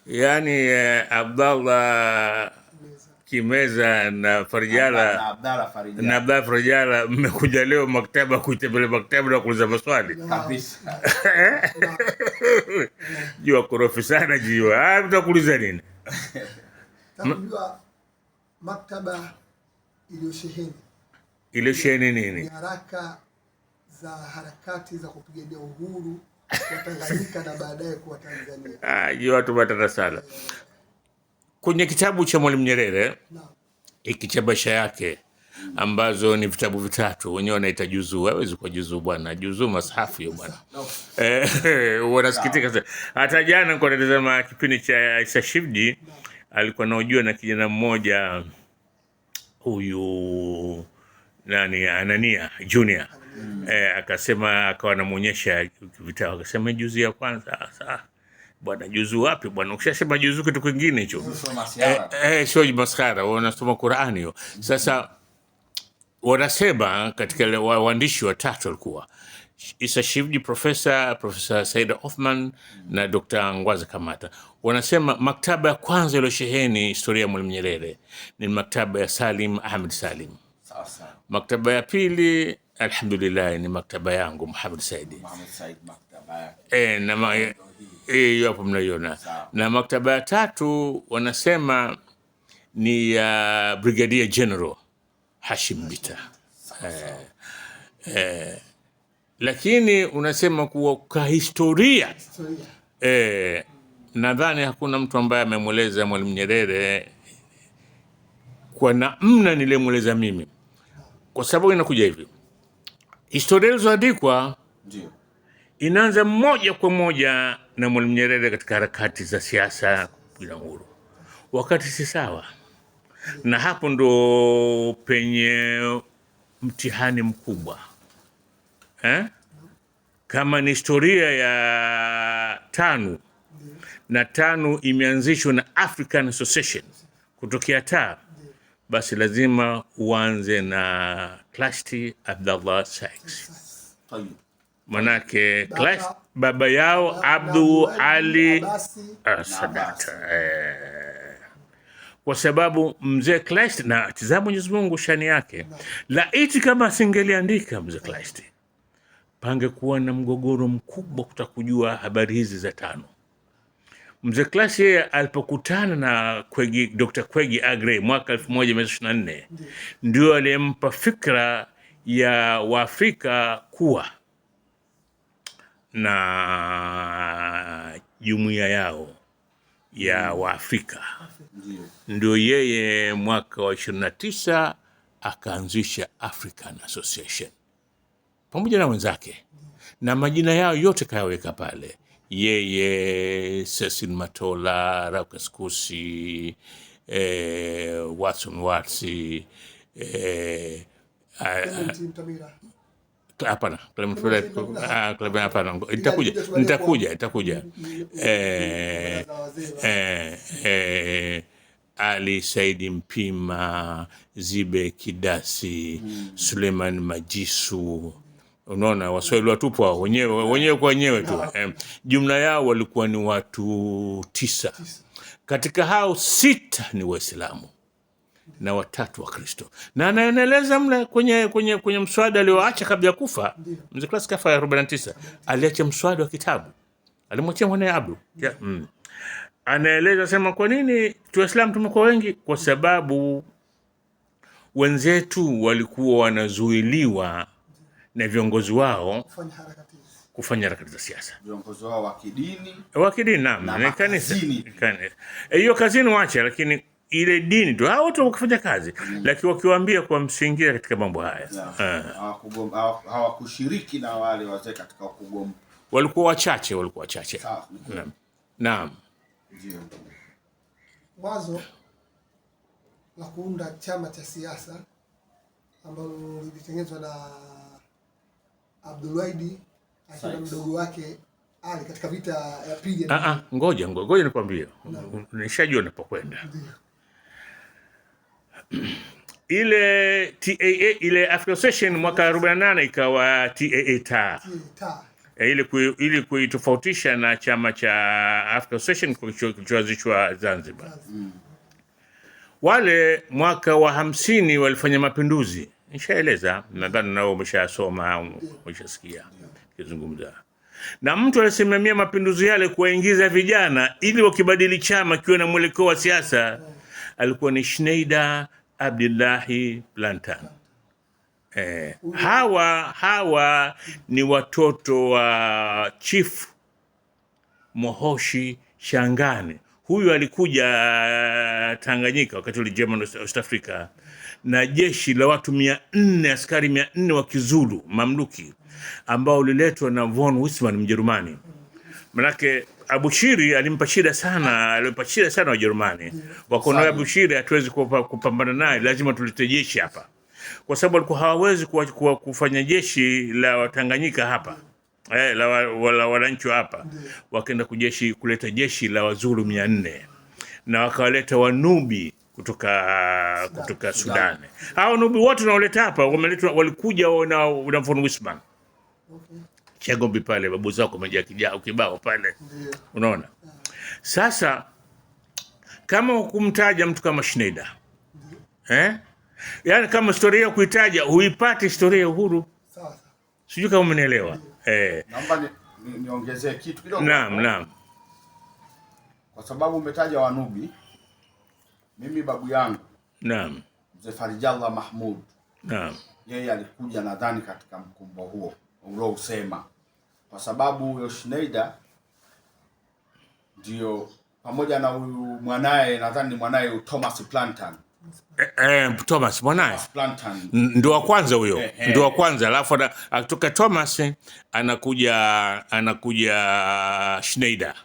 Yani Abdallah Kimeza na Farjala na Abdallah Farjala mmekuja leo maktaba kuitembelea maktaba na kuuliza maswali kabisa. Jua korofi sana jiwa. Mtakuuliza nini? Takujua maktaba iliyosheheni nini? Nyaraka za harakati za kupigania uhuru wa Tanganyika na baadaye kuwa Tanzania. Jua watu matata sana. Kwenye kitabu cha Mwalimu Nyerere, ikichabasha yake ambazo ni vitabu vitatu, wenyewe wanaita juzuu. Hawezi kwa juzuu bwana, juzuu mashafu hiyo bwana. Wanasikitika sana. Hata jana nilikuwa natazama kipindi cha Isa Shivji, alikuwa anaojua na kijana mmoja huyu nani Anania Junior. Akasema, akawa anamuonyesha vitabu, akasema juzu ya kwanza. Bwana juzu wapi bwana? Ukishasema juzu kitu kingine hicho. Sio maskhara, wanasoma Qur'ani hiyo. Sasa wanasema katika waandishi watatu walikuwa Isa Shivji, Profesa Said Othman na Dr. Ngwazi Kamata. Wanasema maktaba ya kwanza iliyosheheni historia ya Mwalimu Nyerere ni maktaba ya Salim Ahmed Salim. Maktaba ya pili alhamdulillah ni maktaba yangu Muhammad Said maktaba yake. Hiyo hapo mnaiona. Na maktaba ya tatu wanasema ni ya Brigadier General Hashim Bita. Lakini unasema kwa historia nadhani hakuna mtu ambaye amemweleza Mwalimu Nyerere kwa namna nilemweleza mimi, kwa sababu inakuja hivi. Historia ilizoandikwa inaanza moja kwa moja na Mwalimu Nyerere katika harakati za siasa kupigania uhuru, wakati si sawa. Na hapo ndo penye mtihani mkubwa. Kama ni historia ya TANU, na TANU imeanzishwa na African Association kutokea taa, basi lazima uanze na Clasty Abdallah Sykes. Manake baba yao Abdul Ali Sadat. Kwa sababu mzee Clasty, na tazama Mwenyezi Mungu shani yake, laiti kama asingeliandika mzee Clasty, pangekuwa na mgogoro mkubwa kutakujua habari hizi za TANU. Mzee Clasty yeye alipokutana na Dr. Kwegi Aggrey mwaka 1924 ndio aliyempa fikra ya Waafrika kuwa na jumuiya yao ya Waafrika. Ndio yeye mwaka wa 29 akaanzisha African Association pamoja na wenzake, na majina yao yote kayaweka pale. Yeye, Cecil Matola, Raucus Kusi, Watson Watsi, hapana, nitakuja. Ali Saidi Mpima, Zibe Kidasi, Suleiman Majisu. Unaona, Waswahili watupu hao wenyewe kwa wenyewe tu. Jumla yao walikuwa ni watu 9. Katika hao 6 ni Waislamu na 3 wa Kristo. Na anaendeleza mle kwenye mswada alioacha kabla ya kufa. Mzee Clasty kafa ya 49. Aliacha mswada wa kitabu. Alimwachia mwanae Abdu. Anaeleza sema kwa nini Waislamu tumekuwa wengi? Kwa sababu wenzetu walikuwa wanazuiliwa na viongozi wao kufanya harakati za siasa. Viongozi wao wa kidini na kanisa. Hiyo kazini waache, lakini ile dini tu hao watu wakifanya kazi, lakini wakiwaambia kwa msingi katika mambo haya. Hawakushiriki na wale wazee katika kugoma. Walikuwa wachache. Naam. Ndio. Wazo la kuunda chama cha siasa ambalo lilitengenezwa na Abdul Wahid akiwa mdogo wake Ali katika vita ya pili. Ngoja nikwambie. Nishajua napokwenda. Ile TAA ile African Association mwaka 48 ikawa TAA taa. ili kuitofautisha na chama cha African Association kilichoanzishwa Zanzibar. Wale mwaka wa 50 walifanya mapinduzi. Nishaeleza, nadhani nao umeshasoma au umeshasikia kizungumza. Na mtu alisimamia mapinduzi yale kuwaingiza vijana ili wakibadili chama kiwe na mwelekeo wa siasa alikuwa ni Schneider Abdullahi Plantan. Hawa ni watoto wa Chief Mohoshi Shangane. Huyu alikuja Tanganyika wakati ule German West Africa na jeshi la watu 400, askari 400 wa Kizulu mamluki ambao uliletwa na von Wisman Mjerumani. Manake Abushiri alimpa shida sana Wajerumani. Wakaona Abushiri hatuwezi kupambana naye, lazima tulete jeshi hapa. Kwa sababu walikuwa hawawezi kufanya jeshi la Watanganyika hapa. La wananchi hapa. Wakaenda kuleta jeshi la Wazulu 400. Na wakawaleta Wanubi kutoka Sudan. Hao Wanubi wote wanaoleta hapa walikuja na von Wisman. Chagombi pale babu zako umejaa kibao pale. Unaona? Sasa kama hukumtaja mtu kama Schneider. Yaani kama historia kuitaja huipati historia ya uhuru. Sawa. Sijui kama umenielewa. Naomba niongezee kitu kidogo. Naam. Kwa sababu umetaja Wanubi. Mimi babu yangu. Naam. Mzee Farijallah Mahmud. Naam. Yeye alikuja nadhani katika mkumbo huo usema. Kwa sababu huyo Schneider ndio pamoja na huyu mwanae, nadhani mwanae Thomas Plantan. Thomas mwanae Plantan ndio wa kwanza huyo. Ndio wa kwanza, alafu akitoka Thomas anakuja Schneider.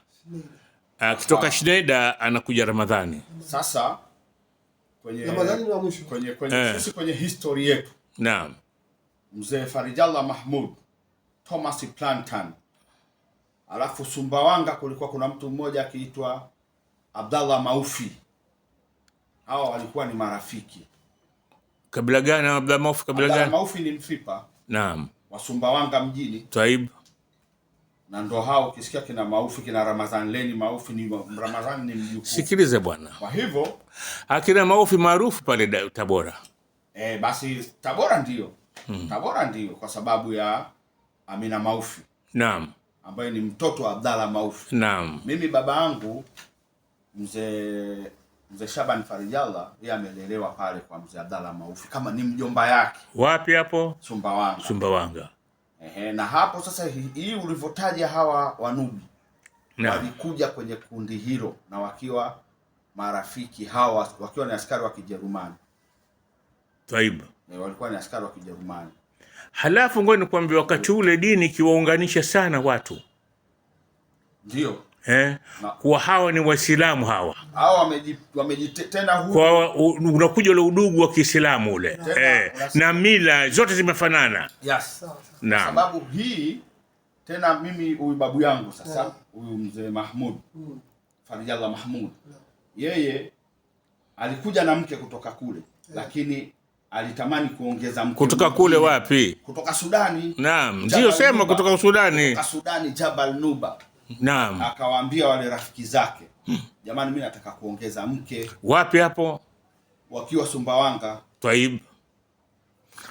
Akitoka Schneider anakuja Ramadhani. Sasa Ramadhani wa mwisho kwenye history yetu. Naam. Mzee Farijallah Mahmud, Thomas Plantan. Alafu Sumbawanga kulikuwa kuna mtu mmoja akiitwa Abdallah Maufi. Hawa walikuwa ni marafiki. Kabila gani Abdallah Maufi? Abdallah Maufi ni Mfipa. Naam. Wa Sumbawanga mjini. Taib. Na ndo hao ukisikia kina Maufi, kina Ramadhan Leni Maufi, ni Ramadhan ni mjukuu. Sikilize bwana. Kwa hivyo akina Maufi maarufu pale Tabora. Basi Tabora ndio. Tabora ndio kwa sababu ya Amina Maufi. Naam. Ambaye ni mtoto wa Abdallah Maufi. Naam. Mimi baba yangu mzee Shaban Farijallah yeye amelelewa pale kwa mzee Abdallah Maufi kama ni mjomba yake. Wapi hapo? Sumbawanga. Na hapo sasa hii ulivyotaja hawa Wanubi walikuja kwenye kundi hilo na wakiwa marafiki, hawa wakiwa ni askari wa Kijerumani. Taiba. Walikuwa ni askari wa Kijerumani. Halafu ngoja nikwambie, wakati ule dini kiwaunganisha sana watu. Ndio. Kwa hawa ni Waislamu hawa. Hawa wamejitenda huko. Kwa unakuja ule udugu wa Kiislamu ule. Na mila zote zimefanana. Yes. Naam. Sababu hii tena mimi huyu babu yangu sasa, huyu mzee Mahmud, Farijallah Mahmud. Yeye alikuja na mke kutoka kule, lakini alitamani kuongeza mke. Kutoka kule wapi? Kutoka Sudani. Naam, ndio sema kutoka Sudani. Kutoka Sudani, Jabal Nuba. Naam. Akawaambia wale rafiki zake, jamani mimi nataka kuongeza mke. Wapi hapo? Wakiwa Sumbawanga. Taib.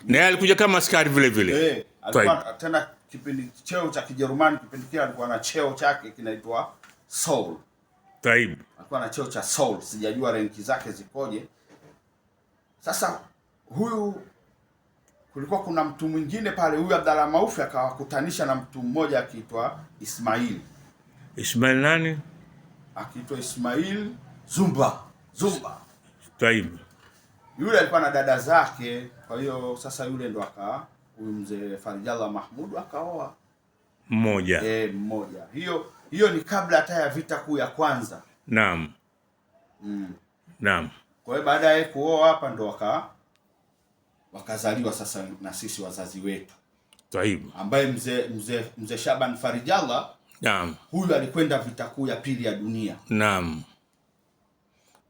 Na alikuja kama askari vile vile. Alikuwa tena kipindi cheo cha Kijerumani, kipindi kile alikuwa na cheo chake kinaitwa Soul. Taib. Alikuwa na cheo cha Soul, sijajua renki zake zikoje. Sasa huyu kulikuwa kuna mtu mwingine pale, huyu Abdallah Maufi akawakutanisha na mtu mmoja akiitwa Ismail. Ismail nani? Akiitwa Ismail Zumba. Taib. Yule alikuwa na dada zake, kwa hiyo sasa yule ndo huyu mzee Farijallah Mahmud akaoa mmoja. Mmoja. Hiyo ni kabla hata ya vita kuu ya kwanza. Naam. Naam. Kwa hiyo baadaye kuoa hapa ndo wakazaliwa sasa na sisi wazazi wetu. Taib. Ambaye mzee Shaban Farijallah. Naam. Huyu alikwenda vita kuu ya pili ya dunia. Naam.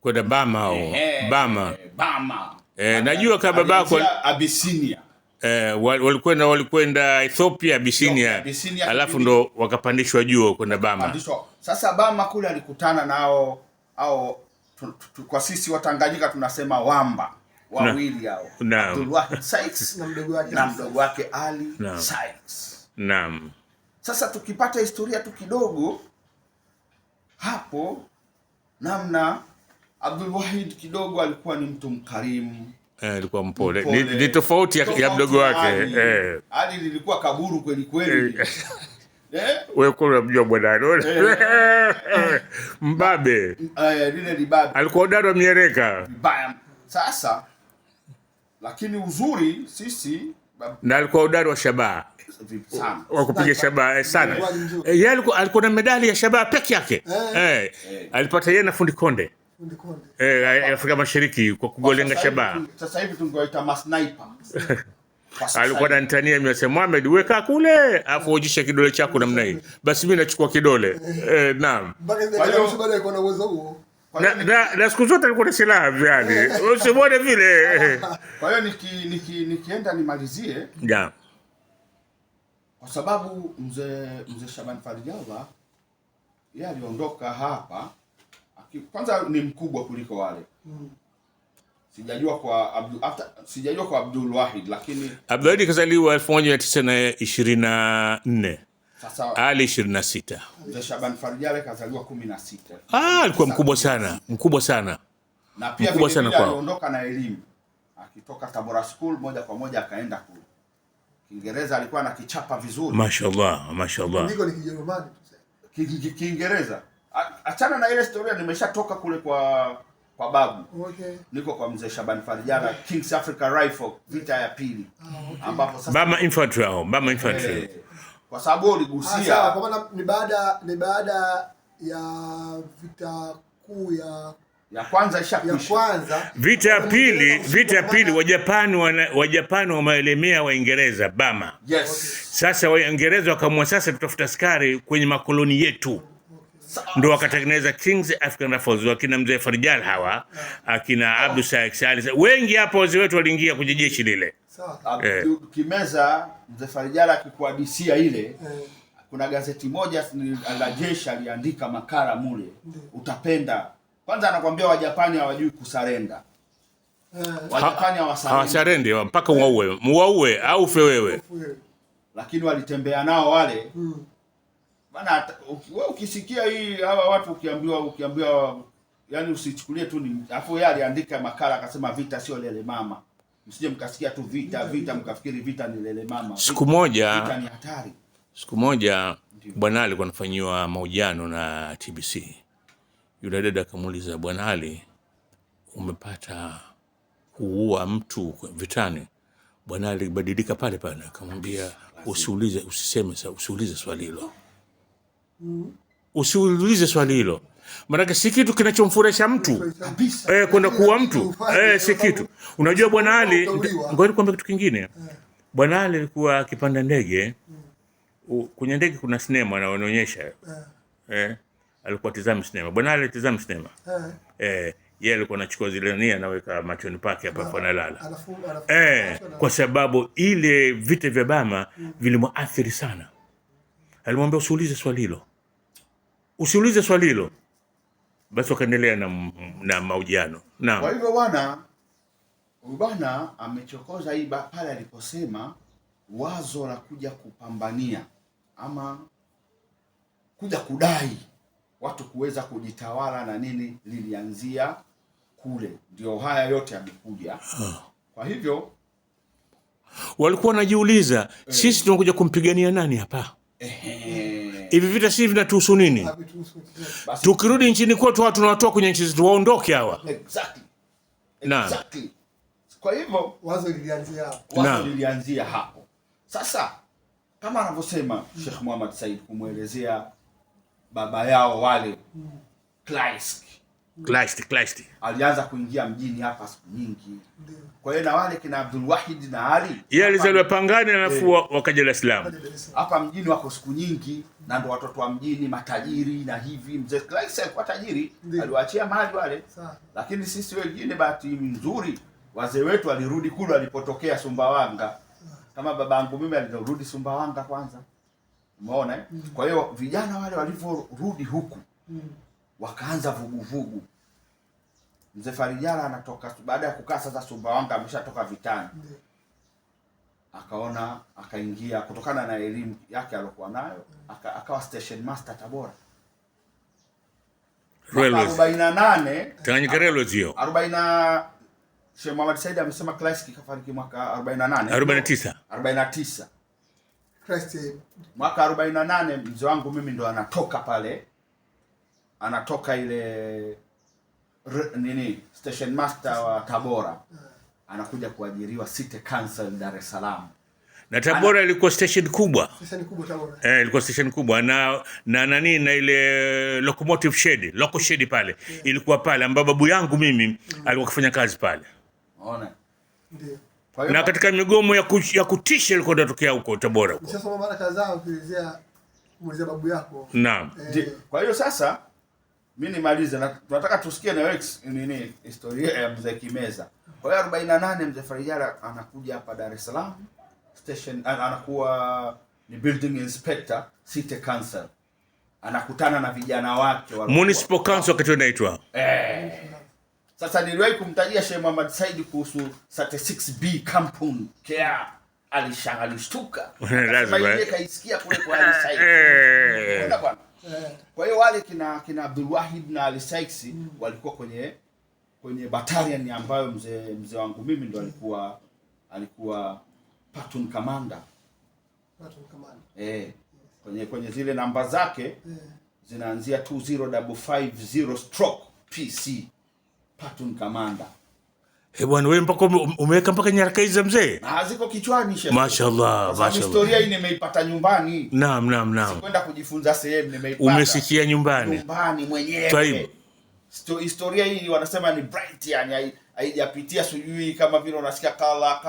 Kwenda Bama au Bama. Bama. Najua kama babako Abyssinia. Walikwenda Ethiopia, Abyssinia, alafu ndo wakapandishwa juu kwenda Bama. Sasa Bama kule alikutana nao au kwa sisi Watanganyika tunasema wamba wawili hao, Abdulwahid Sykes na mdogo wake Ali Sykes. Naam. Sasa tukipata historia tu kidogo hapo, namna Abdulwahid kidogo alikuwa ni mtu mkarimu, alikuwa mpole. Ni tofauti ya mdogo wake. Ali lilikuwa kaburu kweli kweli. Wewe kwa unamjua bwana mbabe. Lile libabe. Alikuwa hodari wa mieleka. Sasa lakini uzuri sisi na alikuwa hodari wa shabaha. Wa kupiga shabaha sana. Yeye alikuwa na medali ya shabaha peke yake. Alipata yeye na Fundi Konde. Afrika Mashariki kwa kugolenga shabaha. Sasa hivi tungewaita masniper. Alikuwa ananitania mimi, asema Mohamed, weka kule afu ujisha kidole chako namna hii. Basi mimi nachukua kidole. Naam. Kwa hiyo baada ya kuona uwezo huo. Na siku zote alikuwa na silaha yani. Usimwone vile. Kwa hiyo nikienda nimalizie. Yeah. Kwa sababu mzee Shaban Farijalla yeye aliondoka hapa kwanza ni mkubwa kuliko wale. Sijajua kwa Abdul Wahid, lakini Abdul Wahid kazaliwa 1924. Sasa Ali 26. Mzee Shaban Farijalla kazaliwa 16. Alikuwa mkubwa sana. Na pia aliondoka na elimu. Akitoka Tabora School moja kwa moja akaenda kule. Kiingereza alikuwa anakichapa vizuri. Mashaallah. Ndiko ni Kijerumani tu. Kiingereza. Achana na ile historia, nimeshatoka kule kwa babu. Okay. Niko kwa mzee Shaban Farijalla, Kings Africa Rifle, vita ya pili. Okay. Ambapo sasa Bama Infantry. Kwa sababu uligusia kwa maana ni baada ya vita kuu ya kwanza ishakwisha. Vita ya pili Wajapani wameelemea Waingereza Bama. Yes. Sasa Waingereza wakaamua sasa tutafuta askari kwenye makoloni yetu. Ndo wakatengeneza Kings African Rifles, wakina mzee Farijalla hawa, akina Abdul Sykes, wengi hapo wazee wetu waliingia kwenye jeshi lile. Kimeza mzee Farijalla akikuadisia ile, kuna gazeti moja la jeshi aliandika makala mule, utapenda. Kwanza anakuambia Wajapani hawajui kusarenda. Wajapani hawasarende mpaka muwaue au ufe wewe. Lakini walitembea nao wale. Bana wewe ukisikia hii hawa watu ukiambiwa yani usichukulie tu ni afu yeye aliandika makala akasema vita sio lele mama. Msije mkasikia tu vita mkafikiri vita ni lele mama. Siku moja vita ni hatari. Siku moja Bwana alikuwa anafanyiwa mahojiano na TBC. Yule dada akamuuliza, Bwana Ali, umepata kuua mtu vitani? Bwana alibadilika pale akamwambia, usiulize swali hilo. Usiulize swali hilo. Maana si kitu kinachomfurahisha mtu. Kwenda kuua mtu. Si kitu. Unajua Bwana Ali, ngoja nikwambie kitu kingine. Bwana Ali alikuwa akipanda ndege. Kwenye ndege kuna sinema na wanaonyesha. Alikuwa tazama sinema. Bwana Ali tazama sinema. Yeye alikuwa anachukua zile nia anaweka machoni pake hapa analala. Kwa sababu ile vita vya Bama vilimwathiri sana. Alimwambia usiulize swali hilo. Basi wakaendelea na mahojiano. Naam. Kwa hivyo bwana amechokoza hii pale aliposema wazo la kuja kupambania ama kuja kudai watu kuweza kujitawala na nini lilianzia kule. Ndio haya yote yamekuja. Kwa hivyo walikuwa wanajiuliza sisi tunakuja kumpigania nani hapa? Hivi vita si vinatuhusu nini? Tukirudi nchini kwetu watu tunawatoa kwenye nchi zetu waondoke hawa. Exactly. Kwa hivyo wazo lilianzia hapo. Sasa kama anavyosema Sheikh Muhammad Said kumuelezea baba yao wale Kleist alianza kuingia mjini hapa siku nyingi. Kwa hiyo na wale kina Abdul Wahid na Ali yeye alizaliwa Pangani alafu wakaja Dar es Salaam. Hapa mjini wako siku nyingi na ndo watoto wa mjini matajiri na hivi. Mzee Kleist alikuwa tajiri, aliwaachia mali wale. Lakini sisi wengine bahati nzuri wazee wetu walirudi kule walipotokea Sumbawanga. kama babangu mimi alirudi Sumbawanga kwanza. Umeona Kwa hiyo vijana wale walivyorudi huku wakaanza vuguvugu. Mzee Farijala anatoka baada ya kukaa sasa Sumbawanga, ameshatoka vitani. Akaona akaingia kutokana na elimu yake aliyokuwa nayo, akawa station master Tabora. 48 Tanganyika Railways hiyo. 40 Sheikh Muhammad Said amesema Classic kafariki mwaka 49. 49. Christ Mwaka 48 mzee wangu mimi ndo anatoka pale. Anatoka ile station master wa Tabora. Anakuja kuajiriwa City Council Dar es Salaam. Na Tabora ilikuwa station kubwa. Station kubwa Tabora. Ilikuwa station kubwa na ile locomotive shed, loco shed pale. Ilikuwa pale ambapo babu yangu mimi alikuwa kufanya kazi pale. Unaona? Ndio. Na katika migomo ya kutisha ilikuwa inatokea huko Tabora huko. Sasa mara kadhaa ukielezea babu yako. Naam. Kwa hiyo sasa mimi nimalize na tunataka tusikie na historia ya Mzee Kimeza. Kwa hiyo 48 Mzee Farijala anakuja hapa Dar es Salaam station, anakuwa ni building inspector City Council. Anakutana na vijana wake wa Municipal Council wakati inaitwa. Sasa niliwahi kumtajia Sheikh Muhammad Said kuhusu 36B kampuni Care. Alishtuka. Lazima kaisikia kule kwa Ali Said. Bwana. Kwa hiyo wale kina Abdul Wahid na Ali Said walikuwa kwenye battalion ambayo mzee wangu mimi ndo alikuwa platoon commander. Platoon commander. Kwenye zile namba zake zinaanzia 20550/PC. Platoon commander. Bwana wewe mpaka umeweka mpaka nyaraka hizi za mzee? Ziko kichwani Sheikh. Mashaallah. Historia hii nimeipata nyumbani. Naam. Kwenda kujifunza sehemu nimeipata. Umesikia nyumbani mwenyewe. Historia hii wanasema ni bright, yani haijapitia sijui kama vile unasikia kala.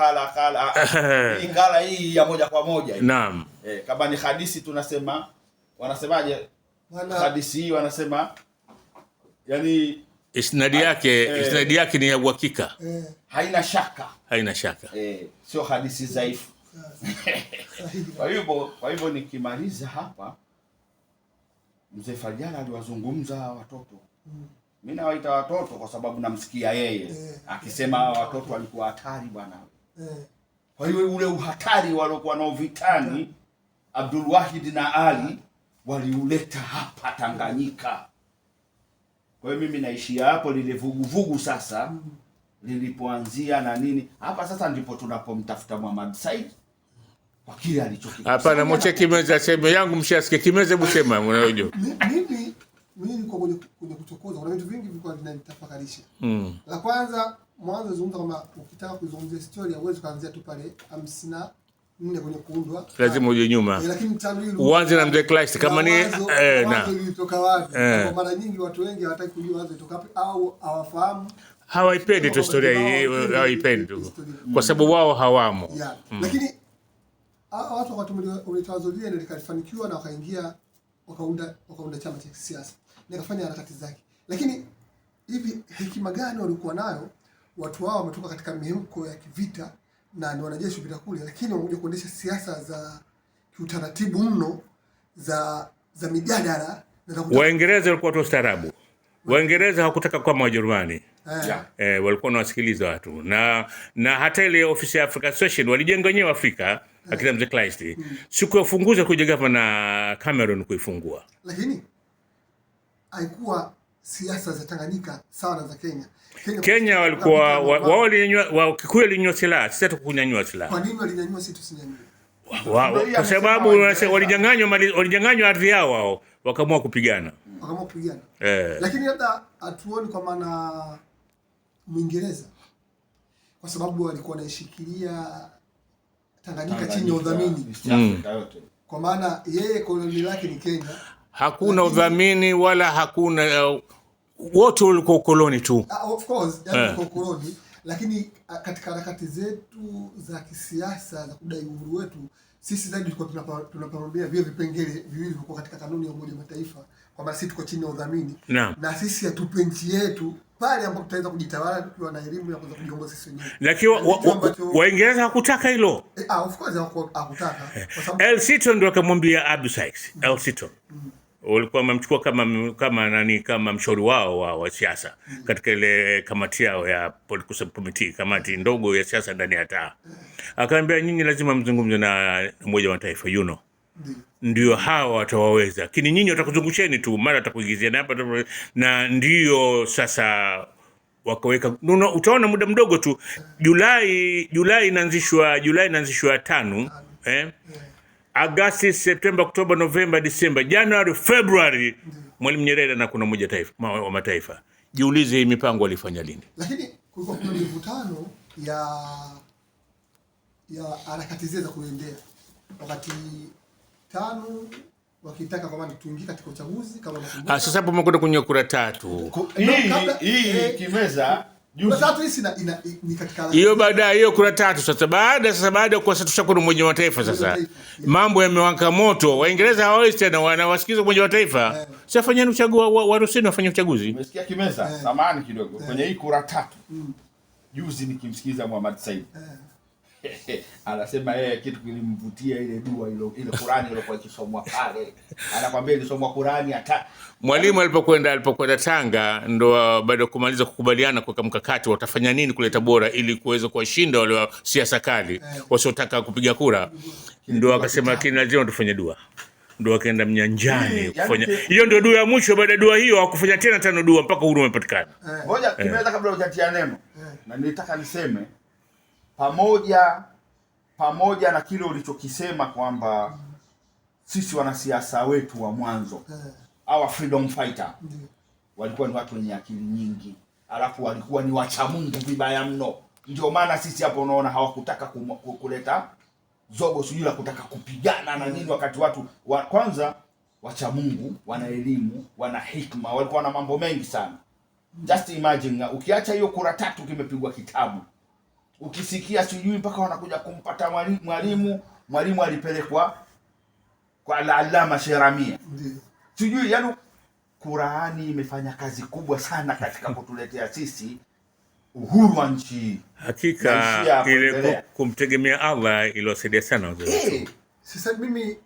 Hii kala hii ya moja kwa moja. Naam. Kama ni hadithi tunasema wanasemaje? Hadithi hii wanasema yani isnadi yake ni ya uhakika. Haina shaka. Sio hadithi dhaifu. Kwa hivyo nikimaliza hapa, Mzee Farijala aliwazungumza watoto. Mimi nawaita watoto kwa sababu namsikia yeye akisema watoto walikuwa hatari bwana. Kwa hiyo ule uhatari waliokuwa nao vitani Abdul Wahid na Ali waliuleta hapa Tanganyika. Kwa hiyo mimi naishia hapo, lile vuguvugu sasa lilipoanzia na nini. Hapa sasa ndipo tunapomtafuta Muhammad Said kwa kile alichokifanya. Hapana, mwache Kimeza sema yangu, mshasikia Kimeza busema unajua. Mimi niko kwenye kuchokoza, kuna vitu vingi vilikuwa vinanitafakarisha. La kwanza mwanzo zungumza kwamba ukitaka kuzungumzia historia huwezi kuanzia tu pale 54 kwenye kuundwa. Lazima uje nyuma. Lakini mtano hili uanze na Mzee Christ kama ni na ilitoka wapi? Mara nyingi watu wengi hawataki kujua wapi ilitoka wapi au hawafahamu. Hawaipendi tu historia hii, hawaipendi tu. Kwa sababu wao hawamo. Lakini watu wakati ulitawazulia na likafanikiwa na wakaingia wakaunda chama cha siasa na kufanya harakati zake. Lakini hivi hekima gani walikuwa nayo watu wao? Wametoka katika mihemko ya kivita na ni wanajeshi vita kule, lakini wamekuja kuendesha siasa za kiutaratibu mno za mijadala. Waingereza walikuwa tu ustaarabu. Waingereza hawakutaka kama Wajerumani. Walikuwa wanawasikiliza watu. Na hata ile ofisi ya Africa Association walijenga wenyewe Afrika, akina Mzee Christ. Siku ya ufunguzi kuja gavana Cameron kuifungua. Lakini haikuwa siasa za Tanganyika sawa na za Kenya. Kenya walikuwa wao walinyanyua, Kikuyu alinyanyua silaha, sisi hatukunyanyua silaha. Kwa nini walinyanyua sisi tusinyanyue? Kwa sababu walinyang'anywa ardhi yao wao, wakaamua kupigana. Lakini hata hatuoni kwa maana Mwingereza, kwa sababu walikuwa wanaishikilia Tanganyika chini ya udhamini. Kwa maana yeye koloni lake ni Kenya. Hakuna udhamini wala hakuna wote walikuwa koloni tu. Of course, walikuwa koloni, lakini katika harakati zetu za kisiasa za kudai uhuru wetu, sisi zaidi tulikuwa tunapambania vile vipengele viwili vilikuwa katika kanuni ya Umoja wa Mataifa kwamba sisi tuko chini ya udhamini na sisi atupe nchi yetu pale ambapo tutaweza kujitawala tukiwa na elimu ya kuweza kujiongoza sisi wenyewe. Lakini Waingereza hakutaka hilo. Of course hakutaka. Kwa sababu El Sitton ndio akamwambia Abdul Sykes. El Sitton walikuwa wamemchukua kama mshauri wao wa siasa katika ile kamati yao ya political committee, kamati ndogo ya siasa ndani ya taa. Akaambia nyinyi lazima mzungumze na Umoja wa Mataifa, ndio hawa watawaweza, lakini nyinyi watakuzungusheni tu, mara watakuigizia hapa, na ndio sasa wakaweka. Utaona muda mdogo tu, Julai inaanzishwa 5, Agosti, Septemba, Oktoba, Novemba, Disemba, Januari, Februari, Mwalimu Nyerere na kuna Umoja wa Mataifa. Jiulize hii mipango walifanya lini? Lakini kulikuwa kuna mivutano ya harakati za kuendea wakati tano wakitaka kwamba tuingie katika uchaguzi kama unakumbuka. Sasa hapo mmekwenda kwenye kura 3. Hii Kimeza kura 3 ni katika hiyo baadaye hiyo kura 3 sasa baada kwa sasa tushakuwa Umoja wa Mataifa sasa. Mambo yamewaka moto. Waingereza hawawezi tena wanawasikiza Umoja wa Mataifa. Sasa fanyeni uchaguzi Warusini wafanye uchaguzi. Umesikia Kimeza? Samahani kidogo. Kwenye hii kura 3. Juzi nikimsikiza Muhammad Said. Anasema yeye kitu kilimvutia ile dua ile Qur'ani iliyokuwa ikisomwa pale. Anakuambia ilisomwa Qur'ani hata Mwalimu alipokwenda Tanga ndo baada ya kumaliza kukubaliana kwa mkakati watafanya nini kuleta bora ili kuweza kuwashinda wale wa siasa kali wasiotaka kupiga kura, ndo akasema kini lazima tufanye dua. Ndo akaenda mnyanjani kufanya. Hiyo ndio dua ya mwisho. Baada ya dua hiyo hakufanya tena 5 dua mpaka uhuru umepatikana. Ngoja Kimeza kabla hujatia neno. Na nilitaka niseme pamoja na kile ulichokisema kwamba sisi wanasiasa wetu wa mwanzo au freedom fighter walikuwa ni watu wenye akili nyingi, alafu walikuwa ni wacha Mungu vibaya mno. Ndio maana sisi hapo unaona hawakutaka kuleta zogo sijui la kutaka kupigana na nini, wakati watu kwanza wacha Mungu, wana elimu, wana hikma, walikuwa na mambo mengi sana. Just imagine ukiacha hiyo kura 3 kimepigwa kitabu. Ukisikia sijui mpaka wanakuja kumpata mwalimu alipelekwa kwa Al-Allama Sheramia. Sijui yani Qur'ani imefanya kazi kubwa sana katika kutuletea sisi uhuru wa nchi. Hakika ile kumtegemea Allah iliyosaidia sana wazee. Sasa mimi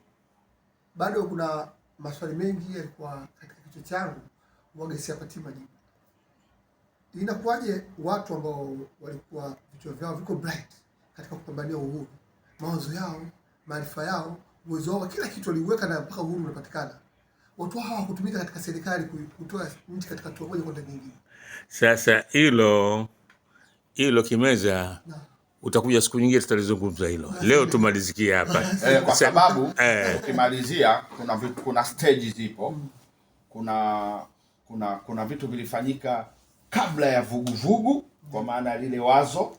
bado kuna maswali mengi yalikuwa katika kichwa changu waga siapati majibu. Inakuwaje watu ambao walikuwa vichwa vyao viko bright katika kupambania uhuru, mawazo yao, maarifa yao, uwezo wao, kila kitu waliweka na mpaka uhuru unapatikana, watu hao hawakutumika katika serikali kutoa nchi katika hatua moja kwenda nyingine? Sasa hilo Kimeza utakuja siku nyingine tutalizungumza hilo. Leo tumalizikie hapa. Kwa sababu ukimalizia kuna stages zipo. Kuna vitu vilifanyika kabla ya vuguvugu kwa maana lile wazo,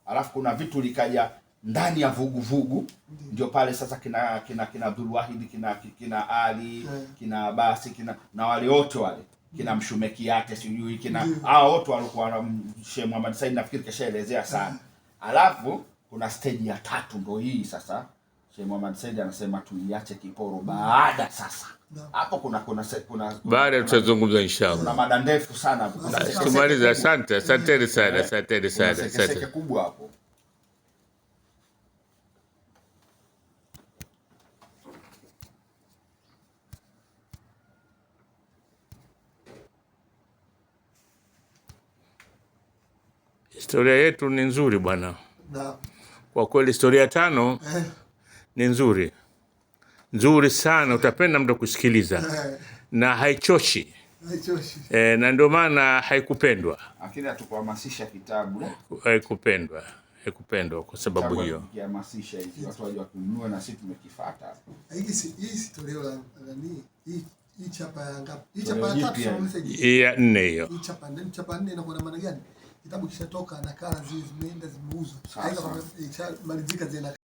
alafu kuna vitu likaja ndani ya vuguvugu, ndio pale sasa kina Abdul Wahid, kina Ali, kina Basi, na wale wote wale, kina Mshumekiate sijui hao wote walikuwa Sheikh Muhammad Said nafikiri kashaelezea sana. Alafu kuna stage ya 3 ndio hii sasa. Sheikh Muhammad Said anasema tuiache kiporo baada sasa. Hapo kuna baada tutazungumza inshallah. Kuna mada ndefu sana. Tumaliza. Asante sana. Asante kubwa hapo. Historia yetu ni nzuri bwana. Kwa kweli historia 5 ni nzuri sana, utapenda mtu kusikiliza. Na haichoshi. Na ndio maana haikupendwa. Lakini hatukuhamasisha kitabu. Haikupendwa kwa sababu hiyo. Tukihamasisha hivi watu waje kununua na sisi tumekifuata. Hii historia la nani? Hii chapa ya ngapi? Hii chapa ya 3 hii ya 4 hiyo. Hii chapa 4 inakuwa na maana gani? Kitabu kishatoka na kala zimeenda zimeuzwa. Haika kama malizika zina